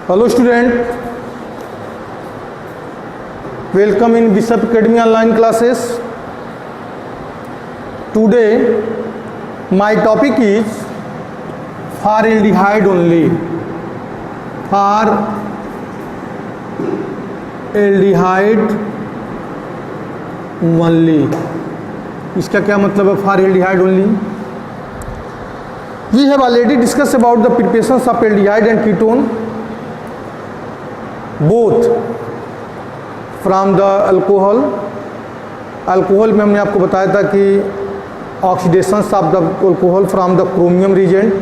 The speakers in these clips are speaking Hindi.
Hello student, welcome in Bishop Academy online classes. Today my topic is formaldehyde only. Formaldehyde only. इसका क्या मतलब है formaldehyde only? We have already discussed about the preparations of aldehyde and ketone both from the alcohol में हमने आपको बताया था कि oxidations of the alcohol from the chromium reagent,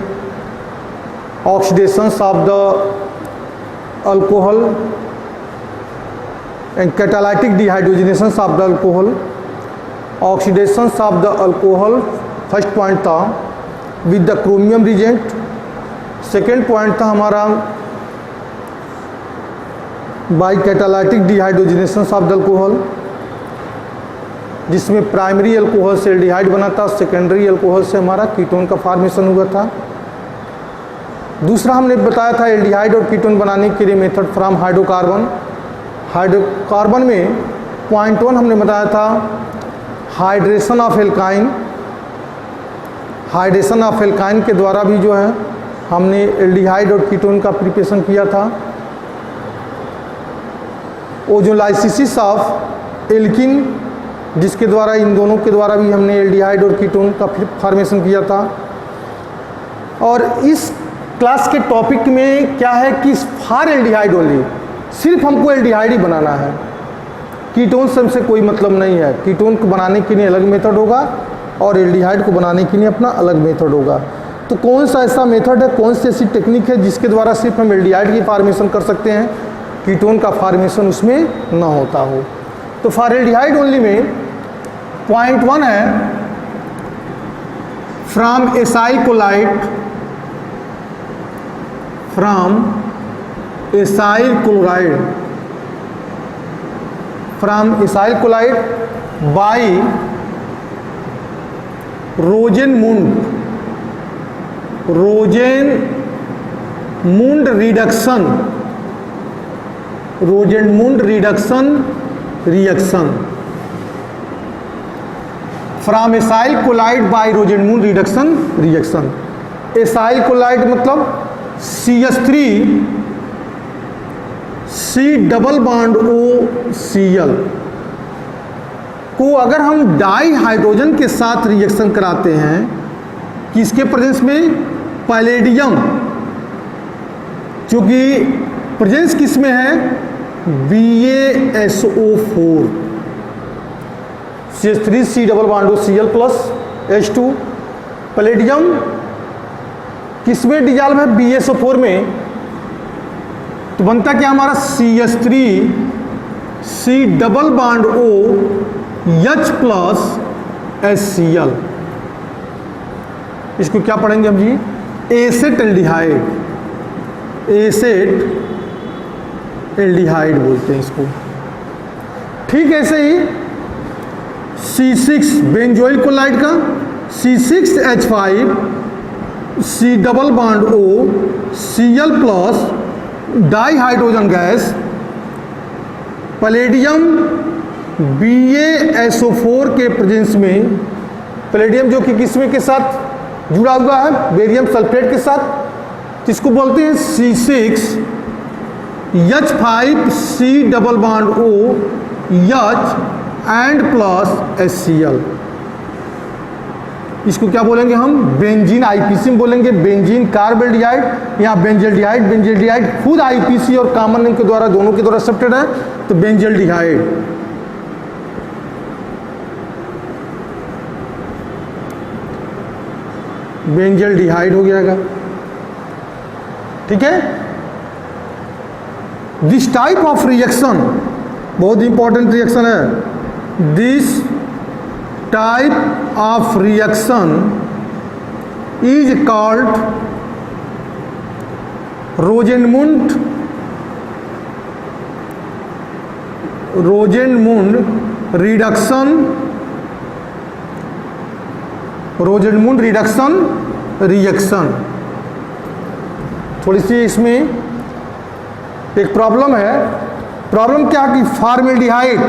oxidations of the alcohol and catalytic dehydrogenations of the alcohol, oxidations of the alcohol first point था with the chromium reagent. Second point था हमारा by catalytic dehydrogenation of the alcohol, जिसमें प्राइमरी अल्कोहल से एल्डिहाइड बना था, सेकेंडरी अल्कोहल से हमारा कीटोन का फॉर्मेशन हुआ था। दूसरा हमने बताया था एल्डिहाइड और कीटोन बनाने के लिए मेथड फ्रॉम हाइड्रोकार्बन। हाइड्रोकार्बन में पॉइंट 1 हमने बताया था hydration of alkyne. Hydration of alkyne के द्वारा भी जो है हमने एल्डिहाइड और कीटोन का प्रिपरेशन किया था। ओजोलाइसिस ऑफ एल्किन, जिसके द्वारा इन दोनों के द्वारा भी हमने एल्डिहाइड और कीटोन का फॉर्मेशन किया था। और इस क्लास के टॉपिक में क्या है कि फॉर एल्डिहाइड ओनली, सिर्फ हमको एल्डिहाइड ही बनाना है, कीटोन से हमसे कोई मतलब नहीं है। कीटोन को बनाने के लिए अलग मेथड होगा और एल्डिहाइड को बनाने के लिए अपना अलग मेथड होगा। तो कौन सा ऐसा मेथड है, कौन सी ऐसी टेक्निक है जिसके द्वारा सिर्फ हम एल्डिहाइड की फॉर्मेशन कर सकते हैं, कीटोन का फॉर्मेशन उसमें ना होता हो? तो फॉर्मेल्डिहाइड ओनली में पॉइंट 1 है from acyl chloride, from acyl chloride, from acyl chloride by Rosenmund reduction, Rosenmund reduction reaction, from acyl chloride by Rosenmund reduction reaction. Acyl chloride मतलब CH3 C double bond OCl को अगर हम डाई हाइड्रोजन के साथ रिएक्शन कराते हैं, किसके प्रेजेंस में? पैलेडियम, क्योंकि प्रेजेंस किस में है? BaSO4, CH3 C double bond OCl plus H2। Palladium किस में डिजॉल्व है? BaSO4 में। तो बनता क्या हमारा? CH3 C double bond OH plus HCl। इसको क्या पढ़ेंगे हम जी? एसेट एल्डिहाइड, एसेट एल्डिहाइड बोलते हैं इसको। ठीक है, ऐसे ही C6 बेंजोइल क्लोराइड का C6H5 C double bond OCl plus di hydrogen gas, palladium BaSO4 के प्रेजेंस में, पैलेडियम जो कि किसमें के साथ जुड़ा हुआ है? बेरियम सल्फेट के साथ, जिसको बोलते हैं C6H5 C double bond OH and plus HCl। इसको क्या बोलेंगे हम? बेंजीन, IPC में बोलेंगे बेंजीन कार्बेल्डिहाइड या बेंजल्डिहाइड। बेंजल्डिहाइड खुद IPC और कॉमन नेम के द्वारा, दोनों के द्वारा एक्सेप्टेड है, तो बेंजल्डिहाइड। बेंजल्डिहाइड हो गया। ठीक है, दिस टाइप ऑफ रिएक्शन बहुत इंपॉर्टेंट रिएक्शन है। This type of reaction is called Rosenmund reduction Rosenmund reduction reaction. थोड़ी सी इसमें एक प्रॉब्लम है। प्रॉब्लम क्या कि formaldehyde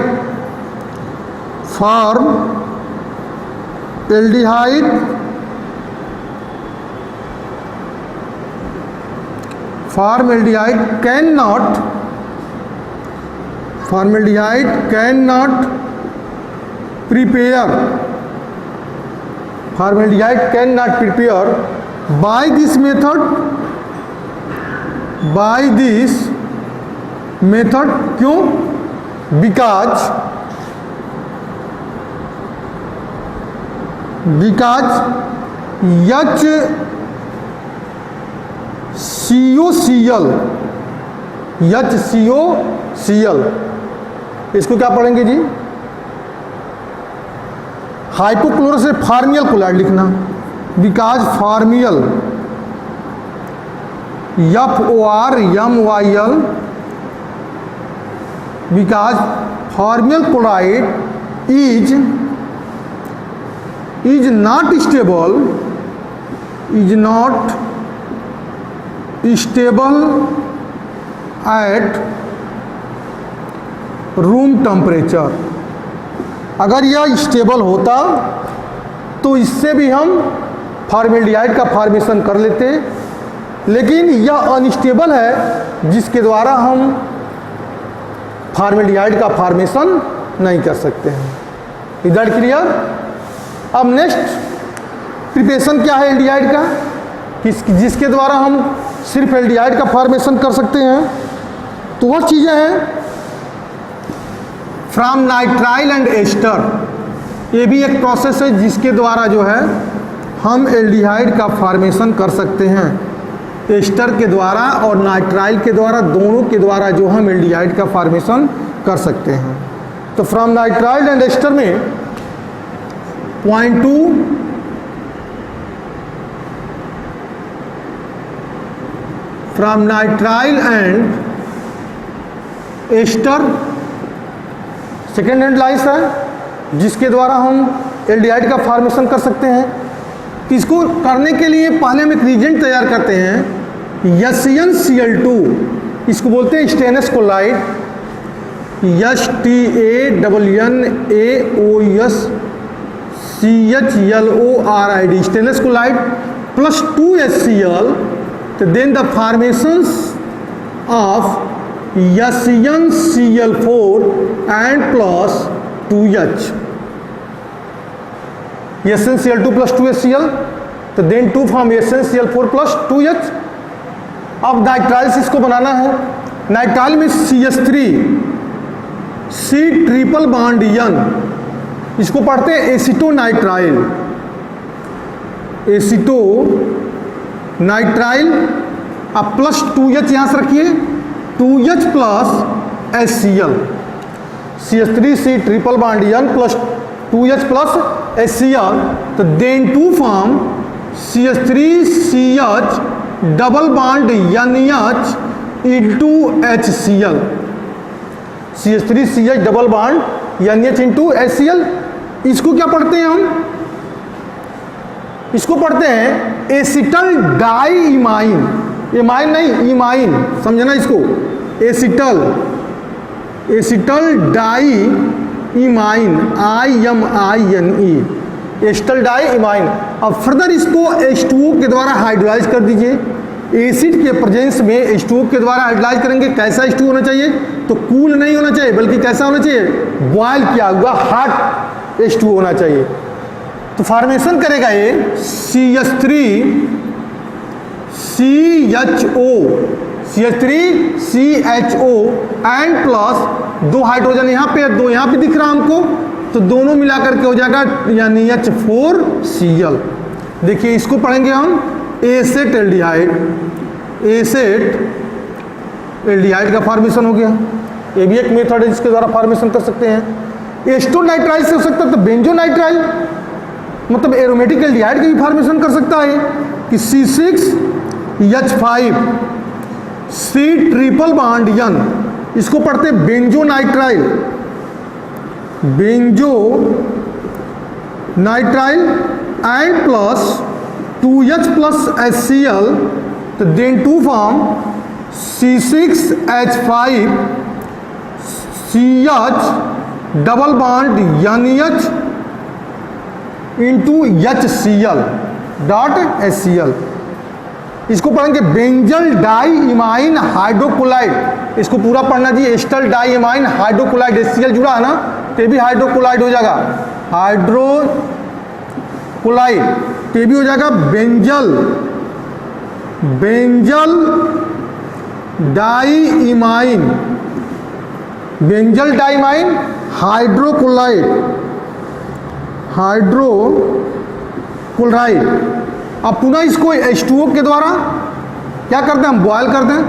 can not prepare by this method क्यों? because HCOCl इसको क्या पढ़ेंगे जी? हाइपोक्लोरस फार्मियल क्लोराइड लिखना, because formyl FORMYL because formyl chloride is not stable at room temperature. अगर यह स्टेबल होता तो इससे भी हम फॉर्मेल्डिहाइड का फॉर्मेशन कर लेते, लेकिन यह अनस्टेबल है जिसके द्वारा हम फॉर्मेल्डिहाइड का फॉर्मेशन नहीं कर सकते हैं। Is that clear? अब नेक्स्ट प्रिपरेशन क्या है एल्डिहाइड का, जिसके द्वारा हम सिर्फ एल्डिहाइड का फॉर्मेशन कर सकते हैं। तो वह चीज़ें हैं फ्रॉम नाइट्राइल एंड एस्टर। ये भी एक प्रोसेस है जिसके द्वारा जो है हम एल्डिहाइड का फॉर्मेशन कर सकते हैं, एस्टर के द्वारा और नाइट्राइल के द्वारा, दोनों के द्वारा जो हम एल्डिहाइड का फॉर्मेशन कर सकते हैं। तो फ्रॉम नाइट्राइल एंड एस्टर में .2 from nitrile and ester second hand लाइस है जिसके द्वारा हम एल्डिहाइड का फॉर्मेशन कर सकते हैं। इसको करने के लिए पहले हम एक रिएजेंट तैयार करते हैं, SnCl2, इसको बोलते हैं stannous chloride, STANNOSCHLORID, stannous chloride plus 2HCl, तो then the formations of SnCl4 and plus 2H, SnCl2 plus 2HCl, तो then 2 from SnCl4 plus 2H। अब नाइट्राइल को बनाना है। नाइट्राइल में CH3 C triple bond N, इसको पढ़ते हैं एसिटोनाइट्राइल, अब प्लस 2H यहाँ से रखिए, 2H plus HCl, CH3 C triple bond N plus 2H plus HCl, तो then 2 form CH3CH double bond NH into HCl, CH3CH double bond NH into HCl। इसको क्या पढ़ते हैं हम? इसको पढ़ते हैं एसिटल डाई इमाइन, इमाइन नहीं इमाइन, समझना इसको, acetal di imine, IMINE, acetal di imine. अब फर्दर इसको H2O के द्वारा हाइड्रोलाइज कर दीजिए, एसिड के प्रेजेंस में H2O के द्वारा हाइड्रोलाइज करेंगे। कैसा H2O होना चाहिए? तो कूल नहीं होना चाहिए, बल्कि कैसा होना चाहिए? बॉयल किया हुआ हॉट H2O होना चाहिए। तो फॉर्मेशन करेगा ये CH3CHO एंड प्लस 2 हाइड्रोजन यहाँ पे, 2 यहाँ पे दिख रहा हमको, तो दोनों मिलाकर के हो जाएगा यानी H4Cl। देखिए इसको पढ़ेंगे हम एसेट एल्डिहाइड, एल्डिहाइड का फॉर्मेशन हो गया। ये भी एक मेथड है जिसके द्वारा फॉर्मेशन कर सकते हैं। एस्टोनाइट्राइल से हो सकता है, तो बेंजोनाइट्राइल मतलब एरोमेटिक एल्डिहाइड का भी फॉर्मेशन कर सकता है कि C6H5 C triple bond N, इसको पढ़ते हैं benzonitrile, and plus 2H plus HCl, तो then 2 form C C6H5CH double bond NH into HCl dot HCl। इसको पढ़ेंगे बेंजल डाई इमाइन हाइड्रोक्लोराइड, इसको पूरा पढ़ना जी। Ester di imine hydrochloride, HCl जुड़ा है ना, तो ये भी हाइड्रोक्लोराइड हो जाएगा, हाइड्रोक्लोराइड ये भी हो जाएगा बेंजल डाई इमाइन हाइड्रोक्लोराइड। अब पुनः इसको H2O के द्वारा क्या करते हैं, हम बॉयल करते हैं,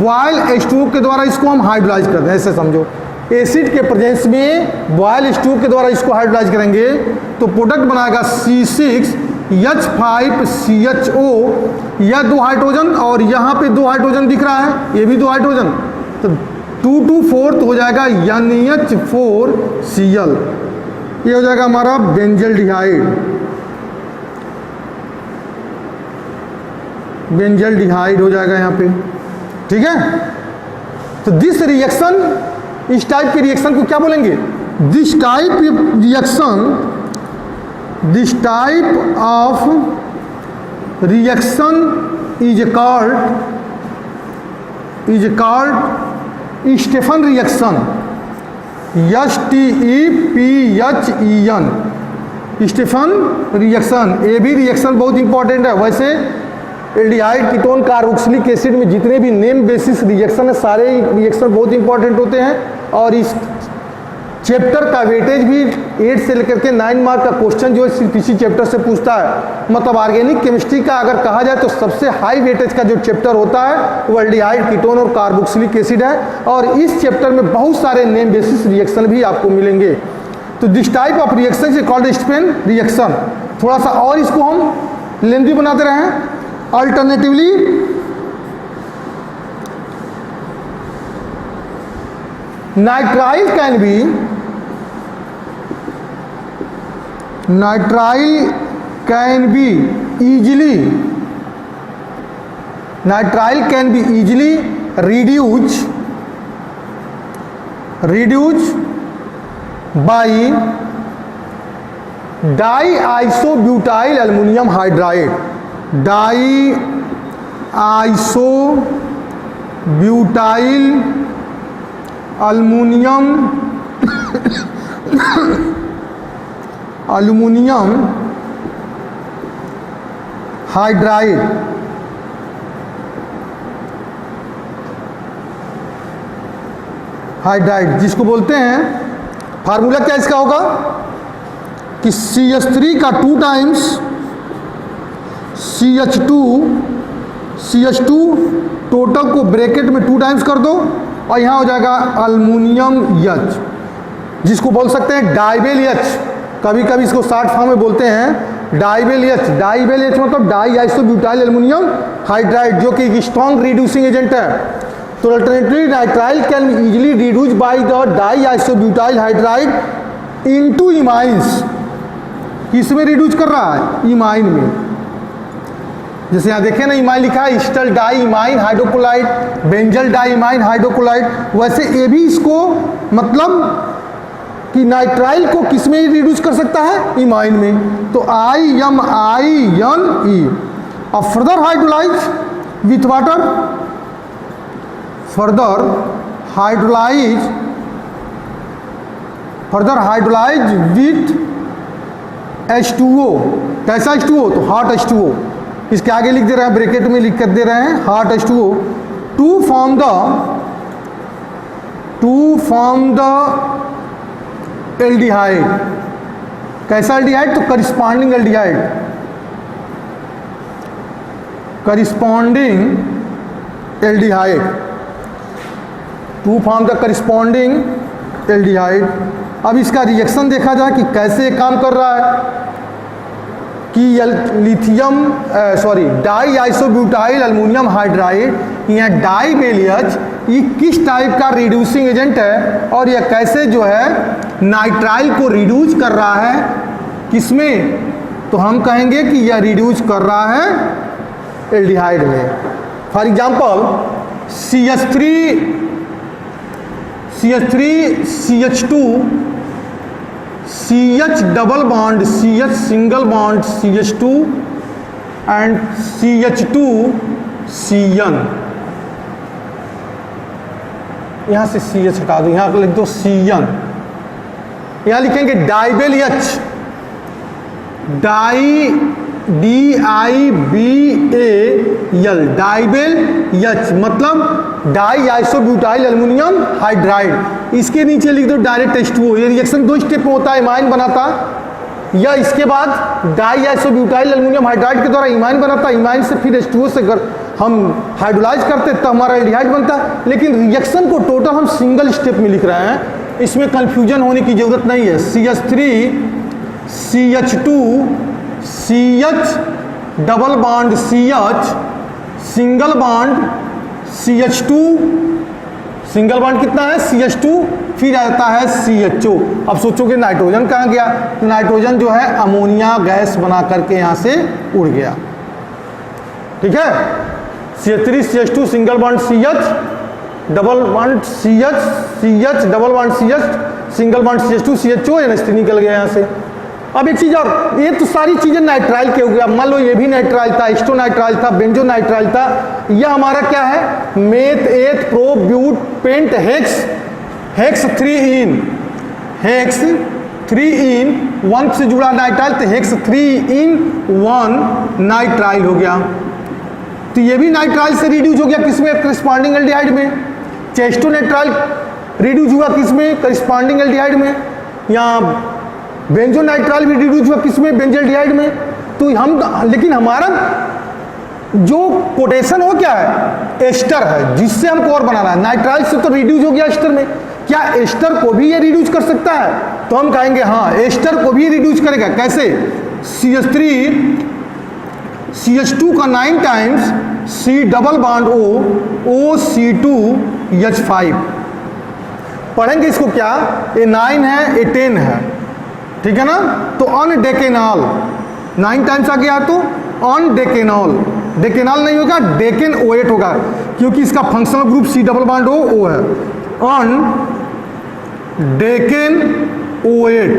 बॉयल H2O के द्वारा इसको हम हाइड्रोलाइज करते हैं। ऐसे समझो, एसिड के प्रेजेंस में बॉयल H2O के द्वारा इसको हाइड्रोलाइज करेंगे तो प्रोडक्ट बनाएगा C6H5CHO, यह 2 हाइड्रोजन और यहाँ पे 2 हाइड्रोजन दिख रहा है, ये भी 2 हाइड्रोजन, तो 2 हो जाएगा NH4Cl, ये हो जाएगा हमारा बेंजल्डिहाइड हो जाएगा यहाँ पे, ठीक है। तो दिस रिएक्शन, इस टाइप के रिएक्शन को क्या बोलेंगे, this type of reaction is called Stephen reaction, STEPHEN, Stephen reaction. ये भी रिएक्शन बहुत इंपॉर्टेंट है। वैसे एल्डिहाइड कीटोन कार्बोक्सिलिक एसिड में जितने भी नेम बेसिस रिएक्शन है, सारे रिएक्शन बहुत इंपॉर्टेंट होते हैं। और इस चैप्टर का वेटेज भी 8 से लेकर के 9 मार्क का क्वेश्चन जो है सिर्फ इसी चैप्टर से पूछता है। मतलब ऑर्गेनिक केमिस्ट्री का अगर कहा जाए तो सबसे हाई वेटेज का जो चैप्टर होता है वो एल्डिहाइड कीटोन और कार्बोक्सिलिक एसिड है। और इस चैप्टर में बहुत सारे नेम बेसिस रिएक्शन भी आपको मिलेंगे। तो this type of reaction is called Stephen reaction. थोड़ा सा और इसको हम लेंथी बनाते रहे। Alternatively nitrile can be easily reduced by diisobutyl aluminum hydride, diisobutyl aluminium hydride, जिसको बोलते हैं, फार्मूला क्या इसका होगा कि CH3 का 2 टाइम्स CH2 टोटल को ब्रैकेट में 2 टाइम्स कर दो और यहाँ हो जाएगा अल्युमिनियम H, जिसको बोल सकते हैं डाइबेल H। कभी कभी इसको शॉर्ट फॉर्म में बोलते हैं डाइबेल H। डाइबेल H मतलब डाई आइसोब्यूटाइल एल्युमिनियम हाइड्राइड, जो कि एक स्ट्रॉन्ग रिड्यूसिंग एजेंट है। तो alternately nitrile can be easily reduce by the di isobutyl hydride into imines. किसमें रिड्यूस कर रहा है, इमाइन में। जैसे यहाँ देखें ना, इमाइन लिखा है स्टल di imine hydrochloride, benzal di imine hydrochloride. वैसे ये भी इसको मतलब कि नाइट्राइल को किस में रिड्यूस कर सकता है, इमाइन में। तो IMINE। अब further hydrolyse with water, further hydrolyse with H2O। कैसा H2O, तो हॉट H2O। इसके आगे लिख दे रहे हैं, ब्रैकेट में लिख कर दे रहे हैं hot H2O to form the aldehyde. कैसा एल्डिहाइड, तो corresponding aldehyde, to form the corresponding aldehyde. अब इसका रिएक्शन देखा जाए कि कैसे काम कर रहा है कि डाई आइसोब्यूटाइल अल्युमिनियम हाइड्राइड या डाइबेल H ये किस टाइप का रिड्यूसिंग एजेंट है और यह कैसे जो है नाइट्राइल को रिड्यूस कर रहा है, किसमें, तो हम कहेंगे कि यह रिड्यूस कर रहा है एल्डिहाइड में। For example CH3 CH2 CH double bond CH single bond CH2 and CH2 CN। यहां से CH हटा दो, यहां लिख दो CN। यहां लिखेंगे डाइबेल H, DIBAL, डाइबेल H मतलब डाई आइसोब्यूटाइल एल्युमिनियम हाइड्राइड। इसके नीचे लिख दो डायरेक्ट H2O। ये रिएक्शन 2 स्टेप में होता है, इमाइन बनाता, या इसके बाद डाई आइसोब्यूटाइल एल्युमिनियम हाइड्राइड के द्वारा इमाइन बनाता, इमाइन से फिर H2O से हम हाइड्रोलाइज करते तो हमारा एल्डिहाइड बनता है। लेकिन रिएक्शन को टोटल हम सिंगल स्टेप में लिख रहे हैं, इसमें कंफ्यूजन होने की जरूरत नहीं है। CH3 CH2 CH double bond CH single bond CH2, single bond कितना है CH2, फिर आता है CHO। अब सोचोगे नाइट्रोजन कहाँ गया, तो नाइट्रोजन जो है अमोनिया गैस बना करके यहाँ से उड़ गया। ठीक है, CH3 CH2 single bond CH double bond CH double bond CH single bond CH2 CHO NH3 निकल गया यहाँ से। अब एक चीज और, ये तो सारी चीजें नाइट्राइल के हो गया। मान लो ये भी नाइट्राइल था, एस्टोनाइट्राइल था, बेंजोनाइट्राइल था। यह हमारा क्या है, meth eth pro but pent hex 3 in 1 से जुड़ा नाइट्राइल, तो हेक्स 3 in 1 नाइट्राइल हो गया। तो ये भी नाइट्राइल से रिड्यूस हो गया, किसमें, करस्पॉन्डिंग एल्डिहाइड में। चेस्टोनाइट्राइल रिड्यूस हुआ किसमें, करस्पॉन्डिंग एल्डिहाइड में। यहाँ बेंजोनाइट्राइल भी रिड्यूस हुआ किसमें, बेंजोल्डिहाइड में। तो लेकिन हमारा जो कोटेशन हो क्या है, एस्टर है, जिससे हमको और बनाना है। नाइट्राइल से तो रिड्यूस हो गया एस्टर में, क्या एस्टर को भी ये रिड्यूस कर सकता है, तो हम कहेंगे हाँ, एस्टर को भी रिड्यूस करेगा। कैसे, CH3 CH2 का 9 times C double bond OC2H5। पढ़ेंगे इसको क्या, ये 9 है, ये 10 है, ठीक है ना। तो ऑन डेकेनॉल 9 टाइम्स आ गया, तो ऑन डेकेनॉल, डेकेनॉल नहीं होगा, डेकेन O8 होगा, क्योंकि इसका functional group C double bond O है। On decane O8,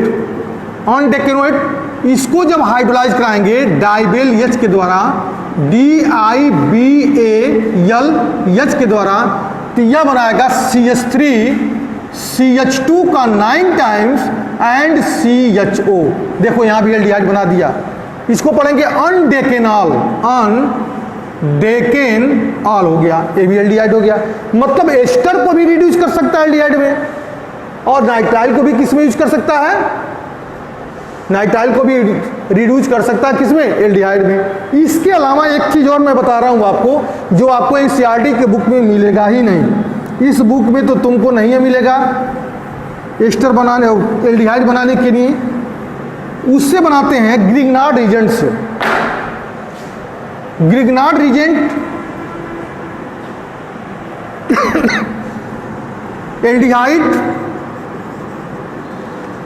on decane O8, इसको जब हाइड्रोलाइज कराएंगे डाइबेल H के द्वारा, DIBAL H के द्वारा, तो यह बनाएगा CH3 CH2 का 9 टाइम्स एंड CHO। देखो यहां भी एल्डिहाइड बना दिया। इसको पढ़ेंगे अनडेकेनॉल, अनडेकेनॉल हो गया, ये भी एल्डिहाइड हो गया। मतलब एस्टर को भी रिड्यूस कर सकता है एल्डिहाइड में, और नाइट्राइल को भी किस में यूज कर सकता है, नाइट्राइल को भी रिड्यूस कर सकता है किसमें, एल्डिहाइड में। इसके अलावा एक चीज और मैं बता रहा हूं आपको, जो आपको NCERT के बुक में मिलेगा ही नहीं। इस बुक में तो तुमको नहीं मिलेगा, एस्टर बनाने और एल्डिहाइड बनाने के लिए उससे बनाते हैं ग्रिग्नार्ड रिजेंट से। Grignard reagent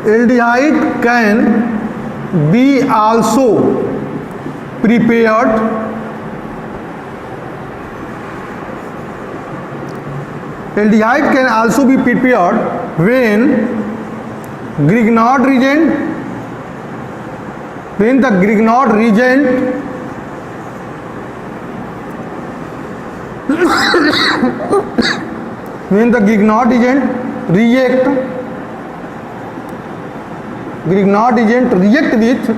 aldehyde can be also prepared aldehyde can also be prepared when Grignard reagent, when the Grignard reagent when the Grignard reagent react with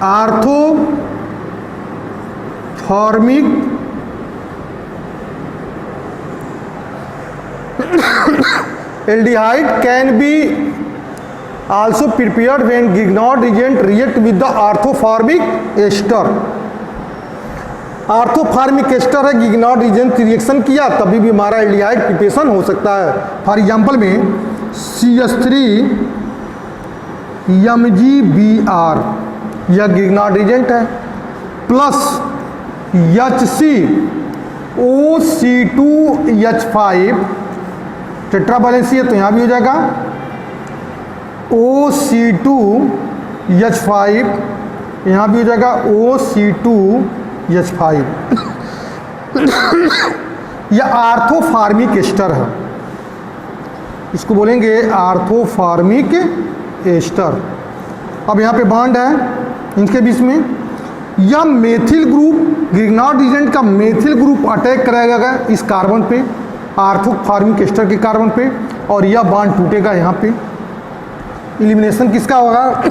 orthoformic aldehyde can be also prepared when Grignard reagent react with the orthoformic ester। Orthoformic ester है, गिग्नार्ड रिजेंट रिएक्शन किया तभी भी हमारा एल्डिहाइड प्रिपरेशन हो सकता है। फॉर एग्जांपल में CH3MgBr यह गिग्नार्ड रिजेंट है, प्लस HCOC2H5 टेट्रा बैलेंसी है तो यहाँ भी हो जाएगा OC2H5, यहाँ भी हो जाएगा OC2 H5। यह आर्थोफार्मिक एस्टर है, इसको बोलेंगे आर्थोफार्मिक एस्टर। अब यहाँ पे बॉन्ड है इनके बीच में, यह मेथिल ग्रुप ग्रिग्नार्ड रीजेंट का मेथिल ग्रुप अटैक कराएगा इस कार्बन पे, आर्थोफार्मिक एस्टर के कार्बन पे, और यह बॉन्ड टूटेगा यहाँ पे। एलिमिनेशन किसका होगा?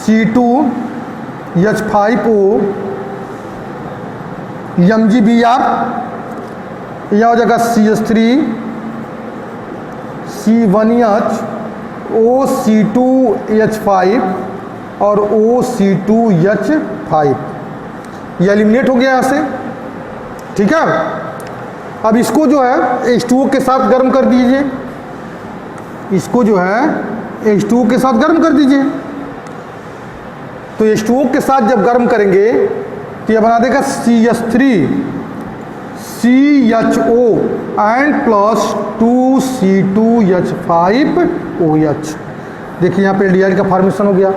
C2H5O MgBr, यह हो जाएगा CH3 C1H OC2H5 और OC2H5, यह एलिमिनेट हो गया यहाँ से। ठीक है, अब इसको जो है H2O के साथ गर्म कर दीजिए, इसको जो है H2O के साथ गर्म कर दीजिए। तो H2O के साथ जब गर्म करेंगे तो यह बना देगा CH3CHO एंड प्लस 2C2H5OH। देखिए यहाँ पे एल्डिहाइड का फॉर्मेशन हो गया।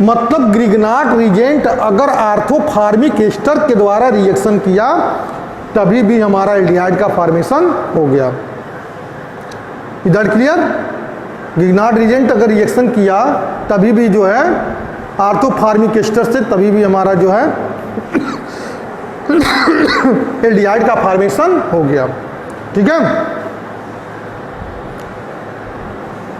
मतलब ग्रिग्नार्ड रीजेंट अगर आर्थोफार्मिक एस्टर के द्वारा रिएक्शन किया तभी भी हमारा एल्डिहाइड का फॉर्मेशन हो गया। Is that clear? Grignard reagent अगर रिएक्शन किया तभी भी जो है आर्थोफार्मिक एस्टर से तभी भी हमारा जो है एल्डिहाइड का फॉर्मेशन हो गया। ठीक है।